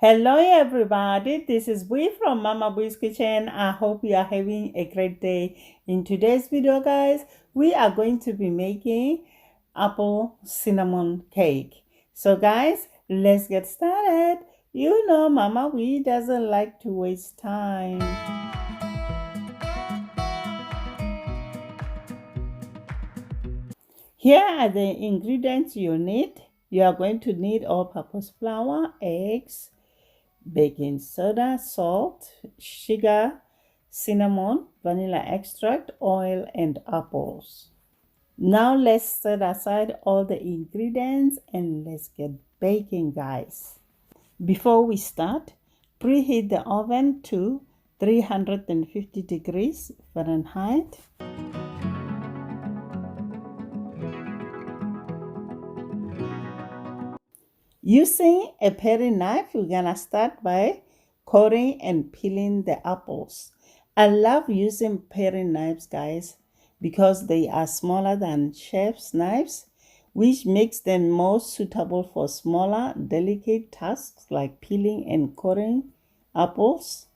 Hello everybody, this is Bui from Mama Bui's Kitchen. I hope you are having a great day. In today's video guys, we are going to be making apple cinnamon cake. So guys, let's get started. You know Mama Bui doesn't like to waste time. Here are the ingredients you need. You are going to need all-purpose flour, eggs, baking soda, salt, sugar, cinnamon, vanilla extract, oil, and apples. Now let's set aside all the ingredients and let's get baking, guys. Before we start, preheat the oven to 350 degrees Fahrenheit. Using a paring knife, we're gonna start by coring and peeling the apples. I love using paring knives, guys, because they are smaller than chef's knives, which makes them more suitable for smaller, delicate tasks like peeling and coring apples.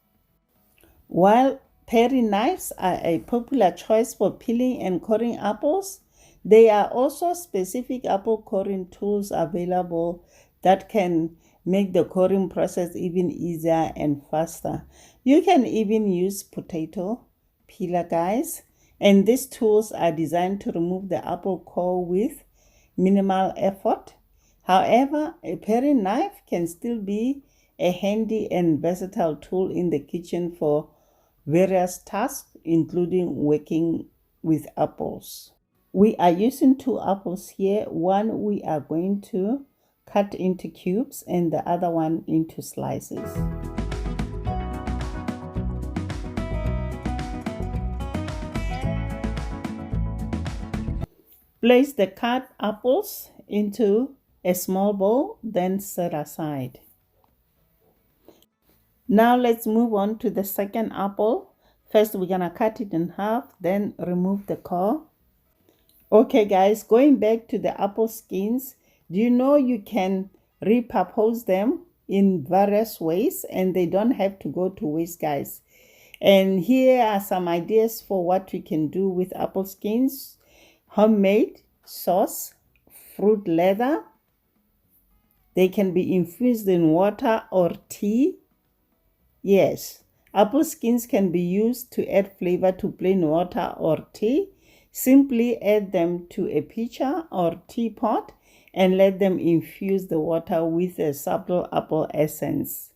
While paring knives are a popular choice for peeling and coring apples, there are also specific apple coring tools available that can make the coring process even easier and faster. You can even use potato peeler, guys, and these tools are designed to remove the apple core with minimal effort. However, a paring knife can still be a handy and versatile tool in the kitchen for various tasks, including working with apples. We are using 2 apples here. One we are going to cut into cubes and the other one into slices. Place the cut apples into a small bowl, then set aside. Now let's move on to the second apple. First, we're gonna cut it in half, then remove the core. Okay guys, going back to the apple skins, do you know you can repurpose them in various ways and they don't have to go to waste, guys? And here are some ideas for what we can do with apple skins. Homemade sauce, fruit leather. They can be infused in water or tea. Yes, apple skins can be used to add flavor to plain water or tea. Simply add them to a pitcher or teapot and let them infuse the water with a subtle apple essence.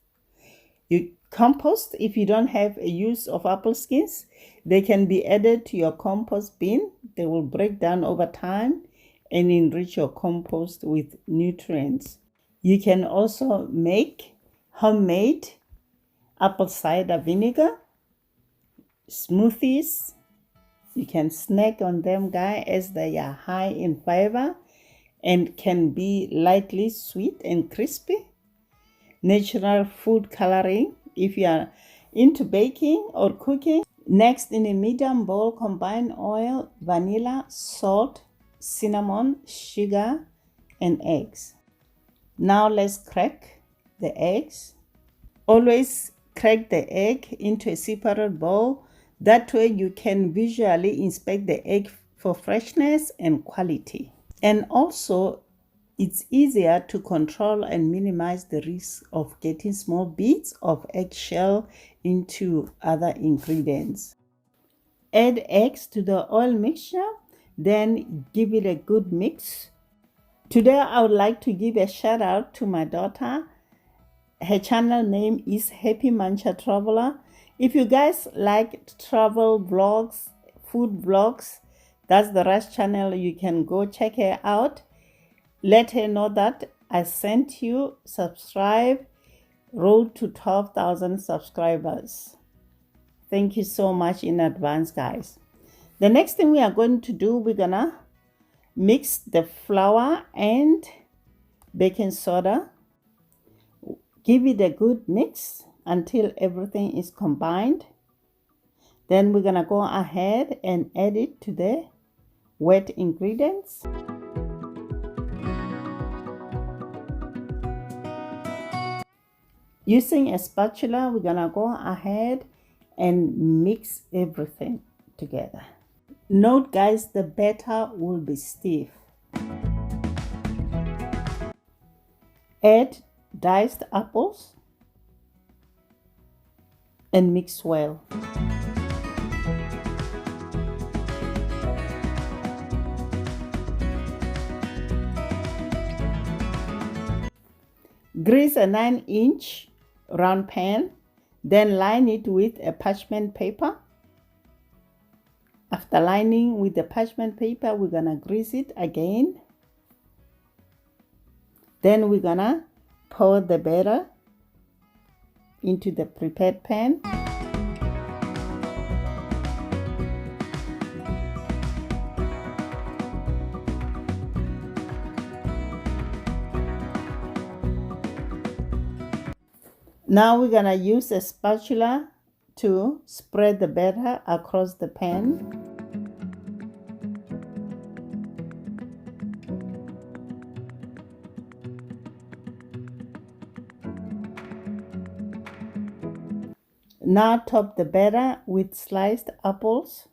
You compost. If you don't have a use of apple skins, they can be added to your compost bin. They will break down over time and enrich your compost with nutrients. You can also make homemade apple cider vinegar, smoothies. You can snack on them, guys, as they are high in fiber and can be lightly sweet and crispy. Natural food coloring. If you are into baking or cooking. Next, in a medium bowl, combine oil, vanilla, salt, cinnamon, sugar, and eggs. Now let's crack the eggs. Always crack the egg into a separate bowl. That way you can visually inspect the egg for freshness and quality. And also, it's easier to control and minimize the risk of getting small bits of eggshell into other ingredients. Add eggs to the oil mixture, then give it a good mix. Today, I would like to give a shout out to my daughter. Her channel name is Happy Mancha Traveler. If you guys like travel vlogs, food vlogs, that's the right channel. You can go check her out. Let her know that I sent you. Subscribe. Road to 12,000 subscribers. Thank you so much in advance, guys. The next thing we are going to do, we're gonna mix the flour and baking soda. Give it a good mix until everything is combined. Then we're gonna go ahead and add it to the wet ingredients. Using a spatula, we're gonna go ahead and mix everything together. Note guys, the batter will be stiff. Add diced apples and mix well. Grease a 9-inch round pan, then line it with a parchment paper. After lining with the parchment paper, we're gonna grease it again. Then we're gonna pour the batter into the prepared pan. Now we're gonna use a spatula to spread the batter across the pan. Now top the batter with sliced apples.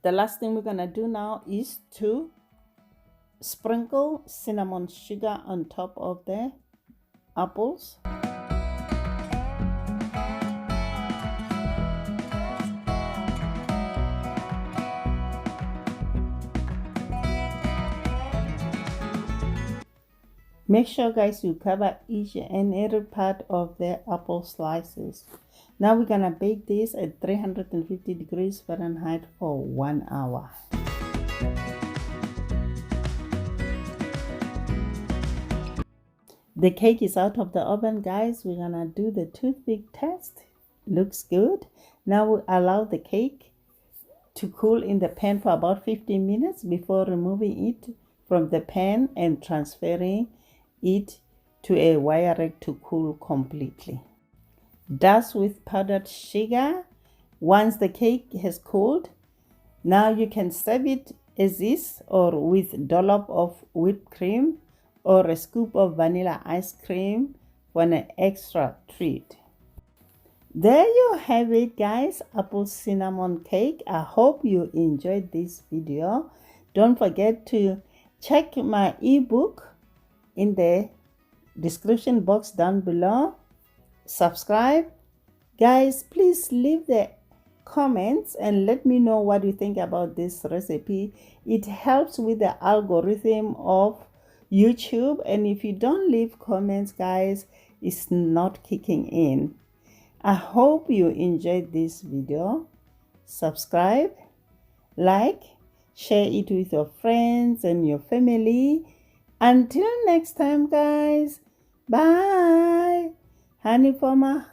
The last thing we're gonna do now is to sprinkle cinnamon sugar on top of the apples. Make sure guys you cover each and every part of the apple slices. Now we're gonna bake this at 350 degrees Fahrenheit for 1 hour. The cake is out of the oven guys. We're gonna do the toothpick test. Looks good. Now we allow the cake to cool in the pan for about 15 minutes before removing it from the pan and transferring it to a wire rack to cool completely. Dust with powdered sugar. Once the cake has cooled, now you can serve it as is or with dollop of whipped cream or a scoop of vanilla ice cream for an extra treat. There you have it guys, apple cinnamon cake. I hope you enjoyed this video. Don't forget to check my ebook in the description box down below. Subscribe guys, please leave the comments and let me know what you think about this recipe. It helps with the algorithm of YouTube, and if you don't leave comments guys, it's not kicking in. I hope you enjoyed this video. Subscribe, like, share it with your friends and your family. Until next time guys, bye. Honey for my